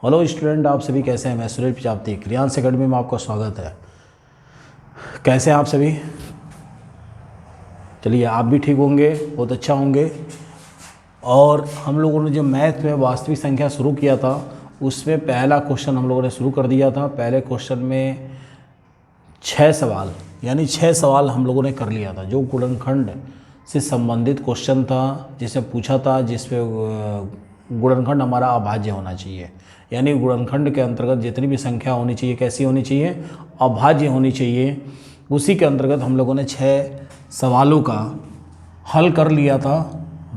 Hello student, आप सभी कैसे हैं। मैं सुरेश प्रजापति, क्रियांश एकेडमी में आपका स्वागत है। कैसे हैं आप सभी? चलिए, आप भी ठीक होंगे, बहुत अच्छा होंगे। और हम लोगों ने जो मैथ में वास्तविक संख्या शुरू किया था, उसमें पहला क्वेश्चन हम लोगों ने शुरू कर दिया था। पहले क्वेश्चन में 6 सवाल, यानी 6 सवाल हम लोगों ने कर लिया था, जो गुणनखंड से संबंधित क्वेश्चन था, जिसमें पूछा था, जिसमें गुणनखंड हमारा अभाज्य होना चाहिए। यानी गुणनखंड के अंतर्गत जितनी भी संख्या होनी चाहिए, कैसी होनी चाहिए? अभाज्य होनी चाहिए। उसी के अंतर्गत हम लोगों ने 6 सवालों का हल कर लिया था।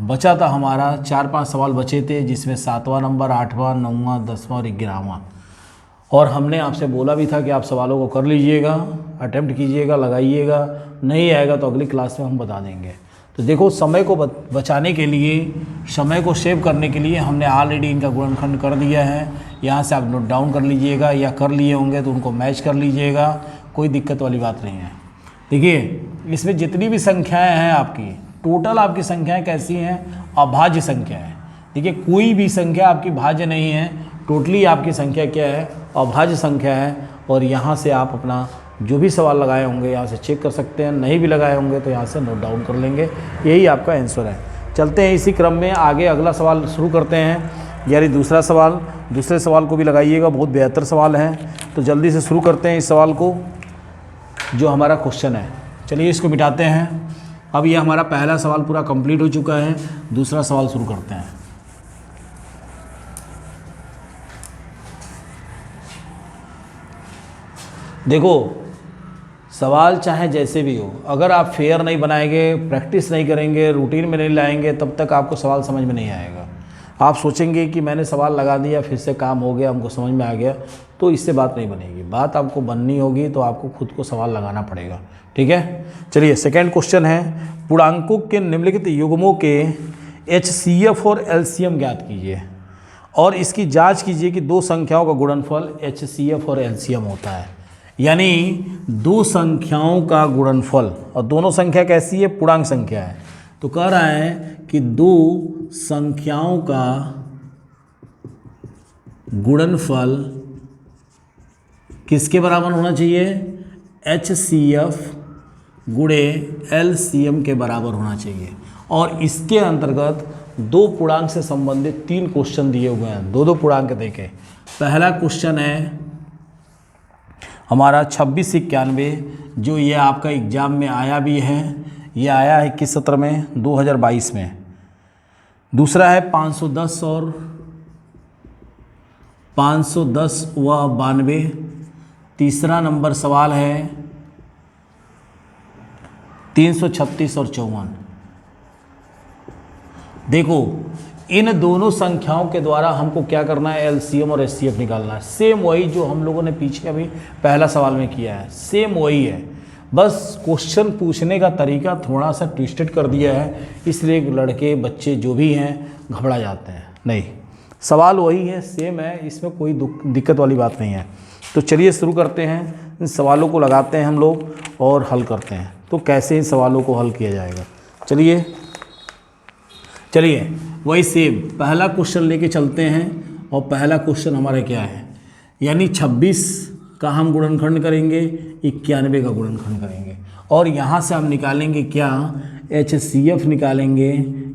बचा था हमारा 4-5 सवाल बचे थे, जिसमें 7वां नंबर, 8वां, 9वां, 10वां और 11वां। और हमने आपसे बोला भी था कि आप सवालों को कर लीजिएगा, अटेम्प्ट कीजिएगा, लगाइएगा। नहीं आएगा तो अगली क्लास में हम बता देंगे। तो देखो, समय को बचाने के लिए, समय को सेव करने के लिए हमने ऑलरेडी इनका गुणनखंड कर दिया है। यहाँ से आप नोट डाउन कर लीजिएगा, या कर लिए होंगे तो उनको मैच कर लीजिएगा, कोई दिक्कत वाली बात नहीं है। देखिए, इसमें जितनी भी संख्याएं हैं आपकी, टोटल आपकी संख्याएं कैसी हैं? अभाज्य संख्या है। देखिए, कोई भी संख्या आपकी भाज्य नहीं है, टोटली आपकी संख्या क्या है? अभाज्य संख्या है। और यहाँ से आप अपना जो भी सवाल लगाए होंगे यहाँ से चेक कर सकते हैं, नहीं भी लगाए होंगे तो यहाँ से नोट डाउन कर लेंगे। यही आपका आंसर है। चलते हैं इसी क्रम में आगे, अगला सवाल शुरू करते हैं, यानी दूसरा सवाल। दूसरे सवाल को भी लगाइएगा, बहुत बेहतर सवाल है। तो जल्दी से शुरू करते हैं इस सवाल को, जो हमारा क्वेश्चन है। चलिए, इसको मिटाते हैं। अब ये हमारा पहला सवाल पूरा कंप्लीट हो चुका है। दूसरा सवाल शुरू करते हैं। देखो, सवाल चाहे जैसे भी हो, अगर आप फेयर नहीं बनाएंगे, प्रैक्टिस नहीं करेंगे, रूटीन में नहीं लाएंगे, तब तक आपको सवाल समझ में नहीं आएगा। आप सोचेंगे कि मैंने सवाल लगा दिया, फिर से काम हो गया, हमको समझ में आ गया, तो इससे बात नहीं बनेगी। बात आपको बननी होगी तो आपको खुद को सवाल लगाना पड़ेगा। ठीक है, चलिए सेकेंड क्वेश्चन है, पूर्णांकों के निम्नलिखित युग्मों के HCF और LCM ज्ञात कीजिए और इसकी जाँच कीजिए कि दो संख्याओं का गुणनफल HCF और LCM होता है। यानी दो संख्याओं का गुणनफल, और दोनों संख्या कैसी है? पूर्णांक संख्या है। तो कह रहा है कि दो संख्याओं का गुणनफल किसके बराबर होना चाहिए? HCF गुणे LCM के बराबर होना चाहिए। और इसके अंतर्गत दो पूर्णांक से संबंधित 3 क्वेश्चन दिए हुए हैं। दो पूर्णांक देखें। पहला क्वेश्चन है हमारा 2691, जो ये आपका एग्जाम में आया भी है। ये आया है किस सत्र में? 2022 में। दूसरा है 510 और 510 व 92। तीसरा नंबर सवाल है 336 और 54। देखो, इन दोनों संख्याओं के द्वारा हमको क्या करना है? LCM और HCF निकालना है। सेम वही जो हम लोगों ने पीछे अभी पहला सवाल में किया है, सेम वही है। बस क्वेश्चन पूछने का तरीका थोड़ा सा ट्विस्टेड कर दिया है, इसलिए लड़के बच्चे जो भी हैं घबरा जाते हैं। नहीं, सवाल वही है, सेम है, इसमें कोई दिक्कत वाली बात नहीं है। तो चलिए शुरू करते हैं। इन सवालों को लगाते हैं हम लोग और हल करते हैं। तो कैसे इन सवालों को हल किया जाएगा? चलिए वही सेम पहला क्वेश्चन लेके चलते हैं। और पहला क्वेश्चन हमारा क्या है? यानी 26 का हम गुणनखंड करेंगे, 91 का गुणनखंड करेंगे, और यहाँ से हम निकालेंगे क्या? HCF निकालेंगे।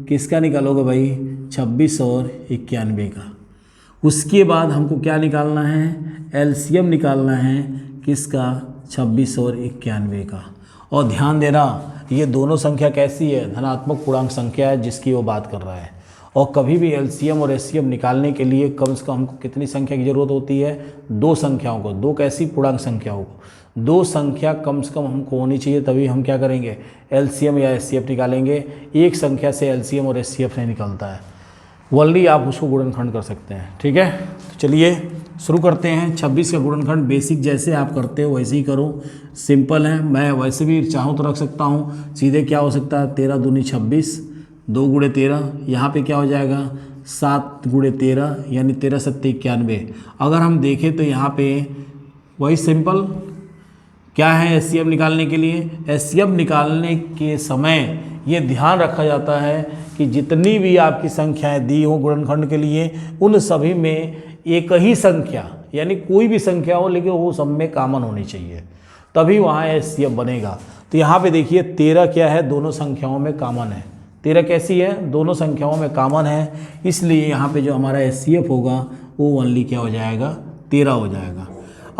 किसका निकालोगे भाई? 26 और 91 का। उसके बाद हमको क्या निकालना है? LCM निकालना है। किसका? 26 और 91 का। और ध्यान देना, ये दोनों संख्या कैसी है? धनात्मक पूर्णांक संख्या है, जिसकी वो बात कर रहा है। और कभी भी LCM और HCF निकालने के लिए कम से कम हमको कितनी संख्या की ज़रूरत होती है? 2 संख्याओं को। 2 कैसी? पूर्णांक संख्याओं को। 2 संख्या कम से कम हमको होनी चाहिए, तभी हम क्या करेंगे? LCM या HCF निकालेंगे। एक संख्या से LCM और HCF नहीं निकलता है, वल्ली आप उसको गुणनखंड कर सकते हैं। ठीक है, तो चलिए शुरू करते हैं। 26 का गुणनखंड बेसिक जैसे आप करते हो वैसे ही करो, सिंपल है। मैं वैसे भी चाहूँ तो रख सकता हूँ सीधे। क्या हो सकता है? 13 दूनी 26, 2 गुणे 13। यहाँ पे क्या हो जाएगा? 7 गुणे 13, यानी 13 सत्ते 91। अगर हम देखें तो यहाँ पे वही सिंपल क्या है? HCF निकालने के लिए, HCF निकालने के समय ये ध्यान रखा जाता है कि जितनी भी आपकी संख्याएं दी हों गुणनखंड के लिए, उन सभी में एक ही संख्या, यानी कोई भी संख्या हो लेकिन वो सब में कॉमन होनी चाहिए, तभी वहाँ HCF बनेगा। तो यहाँ पे देखिए 13 क्या है, दोनों संख्याओं में कॉमन है। 13 कैसी है, दोनों संख्याओं में कॉमन है, इसलिए यहाँ पे जो हमारा HCF होगा वो ओनली क्या हो जाएगा, 13 हो जाएगा।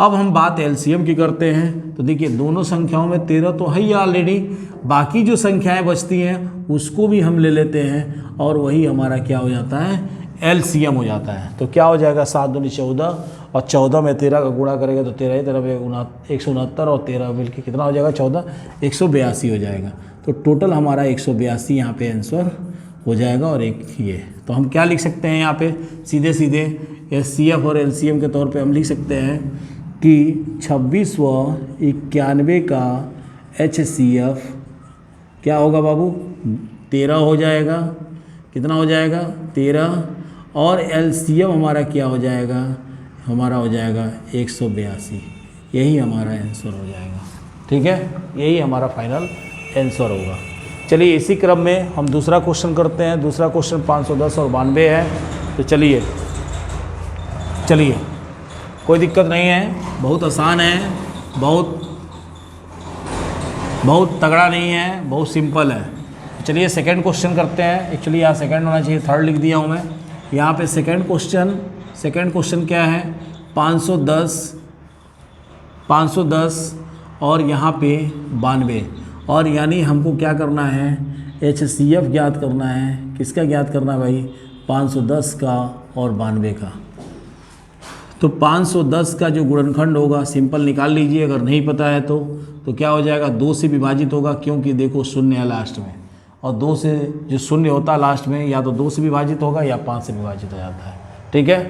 अब हम बात LCM की करते हैं, तो देखिए दोनों संख्याओं में 13 तो है ही ऑलरेडी, बाकी जो संख्याएं बचती हैं उसको भी हम ले लेते हैं और वही हमारा क्या हो जाता है, LCM हो जाता है। तो क्या हो जाएगा, 7 दूनी 14 और 14 में 13 का गुणा करेगा तो 13 ही तरफ 169 और 13 मिलकर कितना हो जाएगा, 14, 182 हो जाएगा। तो टोटल हमारा 182 यहाँ पे आंसर हो जाएगा। और एक ये, तो हम क्या लिख सकते हैं यहाँ पे, सीधे सीधे HCF और LCM के तौर पे हम लिख सकते हैं कि 26 व 91 का HCF क्या होगा बाबू, 13 हो जाएगा। कितना हो जाएगा, 13, और LCM हमारा क्या हो जाएगा, हमारा हो जाएगा 182। यही हमारा आंसर हो जाएगा। ठीक है, यही हमारा फाइनल आंसर होगा। चलिए इसी क्रम में हम दूसरा क्वेश्चन करते हैं। दूसरा क्वेश्चन 510 और 92 है। तो चलिए कोई दिक्कत नहीं है, बहुत आसान है, बहुत तगड़ा नहीं है, बहुत सिंपल है। चलिए सेकंड क्वेश्चन करते हैं। एक्चुअली यहाँ सेकंड होना चाहिए, थर्ड लिख दिया हूँ मैं यहाँ पे। सेकंड क्वेश्चन क्या है, 510 और यहाँ पे 92, और यानी हमको क्या करना है, HCF ज्ञात करना है। किसका ज्ञात करना है भाई, 510 का और 92 का। तो 510 का जो गुणनखंड होगा सिंपल निकाल लीजिए, अगर नहीं पता है तो क्या हो जाएगा, 2 से विभाजित होगा, क्योंकि देखो शून्य है लास्ट में, और 2 से जो शून्य होता है लास्ट में या तो 2 से विभाजित होगा या 5 से विभाजित हो जाता है। ठीक है,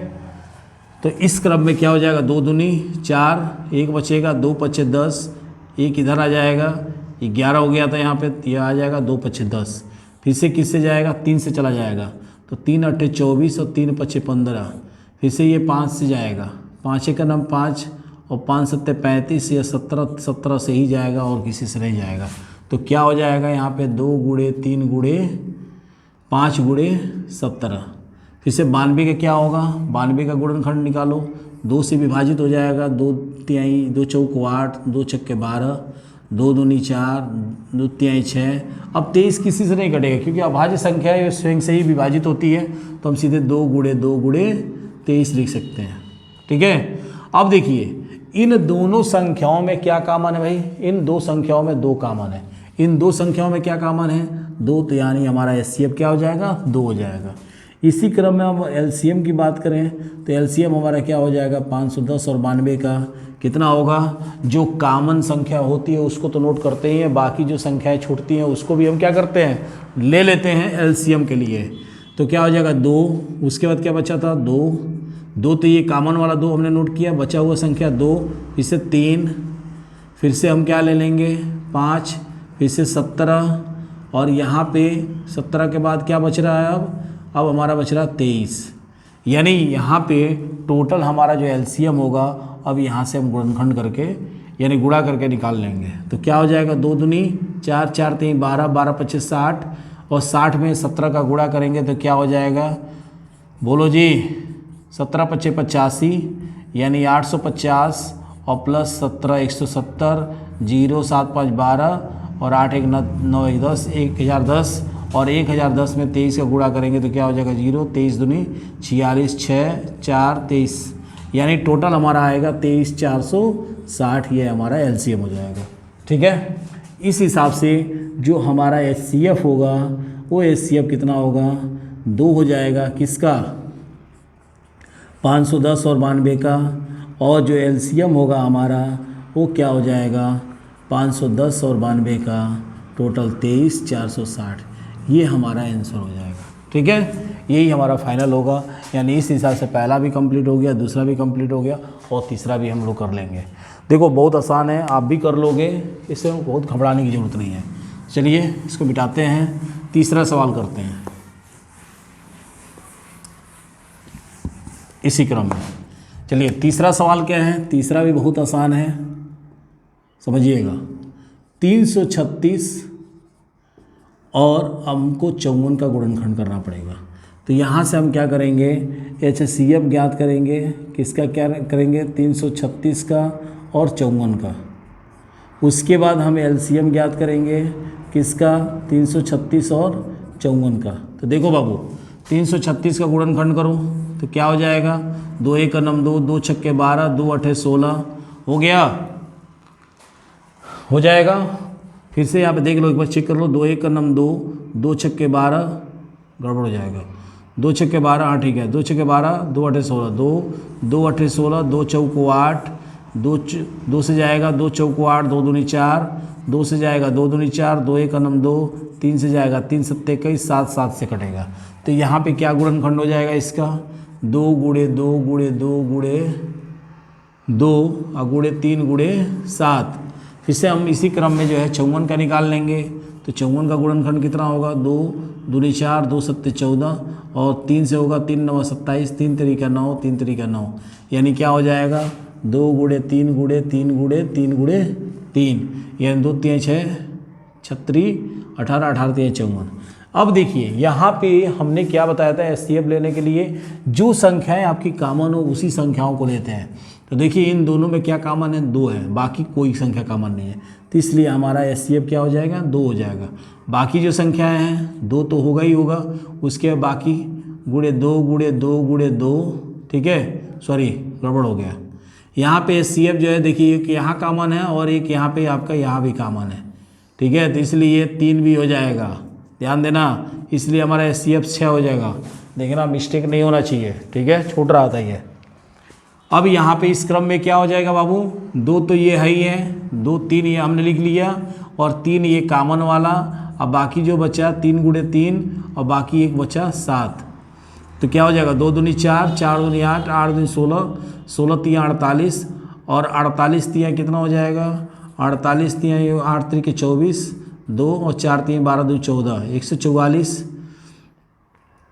तो इस क्रम में क्या हो जाएगा, 2 दूनी 4, 1 बचेगा, 2 पच्चे 10, 1 इधर आ जाएगा, 11 हो गया था यहाँ पे, यह आ जाएगा 2 पच्चे 10, फिर से किससे जाएगा, 3 से चला जाएगा, तो 3 अट्ठे 24 और 3 पच्चे 15, फिर से ये 5 से जाएगा, 5 का नाम 5 और 5 सत्ते 35 या 17 से ही जाएगा और किसी से नहीं जाएगा। तो क्या हो जाएगा यहाँ पे, 2 गुणे 3 गुणे 5 गुणे 17। फिर से 92 का क्या होगा, 92 का गुणनखंड निकालो, 2 से विभाजित हो जाएगा, 2 तिहाई 2 चौक 8, 2 छक्के 12, 2 दूनी 4, 2 तिहाई 6। अब 23 किसी से नहीं कटेगा क्योंकि अभाज्य संख्या है, स्वयं से ही विभाजित होती है, तो हम सीधे 2 गुणे 23 लिख सकते हैं। ठीक है, अब देखिए इन दोनों संख्याओं में क्या कॉमन है भाई, इन दो संख्याओं में 2 कॉमन है। इन दो संख्याओं में क्या कॉमन है, 2, तो यानी हमारा HCF क्या हो जाएगा, 2 हो जाएगा। इसी क्रम में हम LCM की बात करें तो LCM हमारा क्या हो जाएगा, 510 और 92 का कितना होगा, जो कॉमन संख्या होती है उसको तो नोट करते ही हैं, बाकी जो संख्याएं छूटती हैं उसको भी हम क्या करते हैं, ले लेते हैं LCM के लिए। तो क्या हो जाएगा, 2, उसके बाद क्या बचा था, 2, तो ये कॉमन वाला 2 हमने नोट किया, बचा हुआ संख्या 2, फिर से 3, फिर से हम क्या ले लेंगे 5, फिर से 17, और यहाँ पे 17 के बाद क्या बच रहा है, अब हमारा बच रहा है 23। यानी यहाँ पे टोटल हमारा जो LCM होगा, अब यहाँ से हम गुणनखंड करके यानी गुणा करके निकाल लेंगे। तो क्या हो जाएगा, 2 दूनी 4, 4 3 12, 12 पच्चीस 60, और 60 में 17 का गुणा करेंगे तो क्या हो जाएगा, बोलो जी, 17 पच्चे 85, यानी 850, और प्लस 17 170, 0 7 5 12, और 8 1 9 1 10, 1010, और 1010 में 23 का गुणा करेंगे तो क्या हो जाएगा, 0, 23 दूनी 46, 6 4 23, यानी टोटल हमारा आएगा 23460, ये हमारा LCM हो जाएगा। ठीक है, इस हिसाब से जो हमारा HCF होगा वो HCF कितना होगा, 2 हो जाएगा, किसका, 510 और 92 का, और जो LCM होगा हमारा वो क्या हो जाएगा, 510 और 92 का टोटल 23460, ये हमारा आंसर हो जाएगा। ठीक है, यही हमारा फाइनल होगा। यानी इस हिसाब से पहला भी कंप्लीट हो गया, दूसरा भी कंप्लीट हो गया, और तीसरा भी हम लोग कर लेंगे। देखो बहुत आसान है, आप भी कर लोगे, इससे बहुत घबराने की ज़रूरत नहीं है। चलिए इसको मिटाते हैं, तीसरा सवाल करते हैं इसी क्रम में। चलिए तीसरा सवाल क्या है, तीसरा भी बहुत आसान है, समझिएगा। 336 और हमको 54 का गुणनखंड करना पड़ेगा। तो यहाँ से हम क्या करेंगे, HCF ज्ञात करेंगे। किसका क्या करेंगे, 336 का और 54 का। उसके बाद हम LCM ज्ञात करेंगे, किसका, 336 और 54 का। तो देखो बाबू, 336 का गुणनखंड करो तो क्या हो जाएगा, 2 1 9 2, 2 6 12, 2 8 16 हो गया, हो जाएगा। फिर से यहाँ पे देख लो, एक बार चेक कर लो, 2 1 9 2, 2 6 12, गड़बड़ हो जाएगा, 2 6 12, हाँ ठीक है, 2 6 12, 2 8 16, 2 2 8 16, 2 चौको 8, 2 से जाएगा 2 चौको 8, 2 दूनी 4, 2 से जाएगा 2 दूनी 4, 2 1 9 2, 3 से जाएगा 3 7 21, 7 7 से कटेगा। तो यहाँ पे क्या गुणनखंड हो जाएगा इसका, 2 गुणे 2 गुणे 2 गुणे 2 और गुणे 3 गुणे 7। फिर से हम इसी क्रम में जो है 54 का निकाल लेंगे। तो 54 का गुणनखंड कितना होगा, 2 दूनी 4, 2 7 14 और 3 से होगा 3 9 27, 3 3 9, 3 3 9, यानी क्या हो जाएगा, 2 गुणे 3 गुणे 3 गुणे 3 गुणे 3, यानी 2 3 6 36, 18 18 3 54। अब देखिए यहाँ पे हमने क्या बताया था, HCF लेने के लिए जो संख्याएं आपकी कॉमन हो उसी संख्याओं को लेते हैं। तो देखिए इन दोनों में क्या कॉमन है, 2 है, बाकी कोई संख्या कॉमन नहीं है, तो इसलिए हमारा HCF क्या हो जाएगा, 2 हो जाएगा। बाकी जो संख्याएं हैं 2 तो होगा ही होगा, उसके बाकी गुणे 2 गुणे 2 गुणे 2, ठीक है, सॉरी गड़बड़ हो गया। यहाँ पे HCF जो है देखिए एक यहाँ कॉमन है और एक यहाँ पे आपका यहाँ भी कॉमन है, ठीक है, तो इसलिए 3 भी हो जाएगा, ध्यान देना, इसलिए हमारा HCF 6 हो जाएगा। देखना मिस्टेक नहीं होना चाहिए, ठीक है, छूट रहा था ये। अब यहाँ पे इस क्रम में क्या हो जाएगा बाबू, 2 तो ये है ही है, 2 3 ये हमने लिख लिया और 3 ये कॉमन वाला। अब बाकी जो बचा 3 गुणे 3 और बाकी एक बचा 7, तो क्या हो जाएगा, 2 दूनी 4, 4 दूनी 8, 8 दूनी 16, 16 3 48 और 48 3 कितना हो जाएगा, 48 3 8 3 24, 2 और 4 3 12 2 14, 144,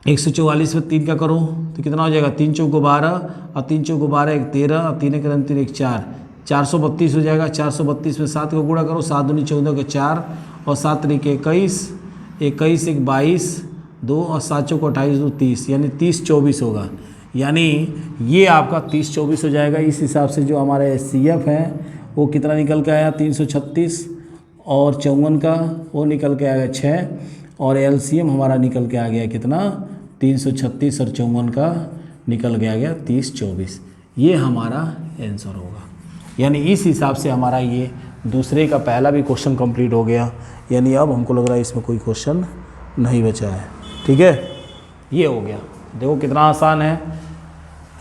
144 में 3 का करो तो कितना हो जाएगा, 3 चौको 12 और 3 चौको 12 1 13 और 3 1 3 1 4, 432 हो जाएगा। 432 में 7 का गुणा करो, 7 दूनी 14 के 4 और 7 3 के 21, 21 1 22, 2 और 7 चौको 28 2 30, यानी 30 24 होगा, यानी ये आपका 30 24 हो जाएगा। इस हिसाब से जो हमारा HCF है वो कितना निकल के आया, 336 और 54 का वो निकल के आएगा 6 और LCM हमारा निकल के आ गया कितना, 336 और 54 का निकल के आ गया 30 24। ये हमारा आंसर होगा। यानी इस हिसाब से हमारा ये दूसरे का पहला भी क्वेश्चन कंप्लीट हो गया। यानी अब हमको लग रहा है इसमें कोई क्वेश्चन नहीं बचा है, ठीक है, ये हो गया। देखो कितना आसान है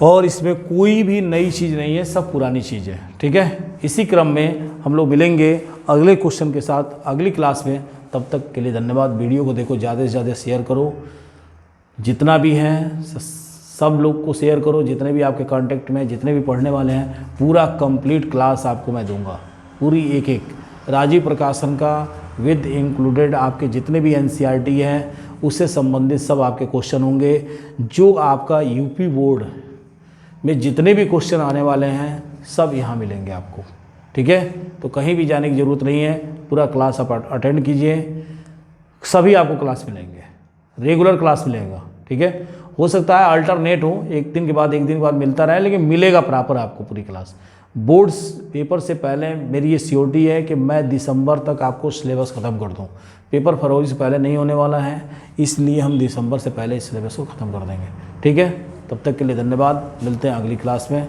और इसमें कोई भी नई चीज़ नहीं है, सब पुरानी चीज़ है, ठीक है। इसी क्रम में हम लोग मिलेंगे अगले क्वेश्चन के साथ अगली क्लास में। तब तक के लिए धन्यवाद। वीडियो को देखो, ज़्यादा से ज़्यादा शेयर करो, जितना भी है सब लोग को शेयर करो, जितने भी आपके कांटेक्ट में जितने भी पढ़ने वाले हैं। पूरा कंप्लीट क्लास आपको मैं दूंगा, पूरी एक एक राजीव प्रकाशन का विद इंक्लूडेड आपके जितने भी NCERT हैं उससे संबंधित सब आपके क्वेश्चन होंगे। जो आपका UP बोर्ड में जितने भी क्वेश्चन आने वाले हैं सब यहाँ मिलेंगे आपको, ठीक है। तो कहीं भी जाने की ज़रूरत नहीं है, पूरा क्लास आप अटेंड कीजिए, सभी आपको क्लास मिलेंगे, रेगुलर क्लास मिलेगा, ठीक है। हो सकता है अल्टरनेट हो, एक दिन के बाद मिलता रहे, लेकिन मिलेगा प्रॉपर आपको पूरी क्लास। बोर्ड्स पेपर से पहले मेरी ये श्योरिटी है कि मैं दिसंबर तक आपको सिलेबस ख़त्म कर दूं। पेपर फरवरी से पहले नहीं होने वाला है, इसलिए हम दिसंबर से पहले इस सिलेबस को ख़त्म कर देंगे, ठीक है। तब तक के लिए धन्यवाद, मिलते हैं अगली क्लास में।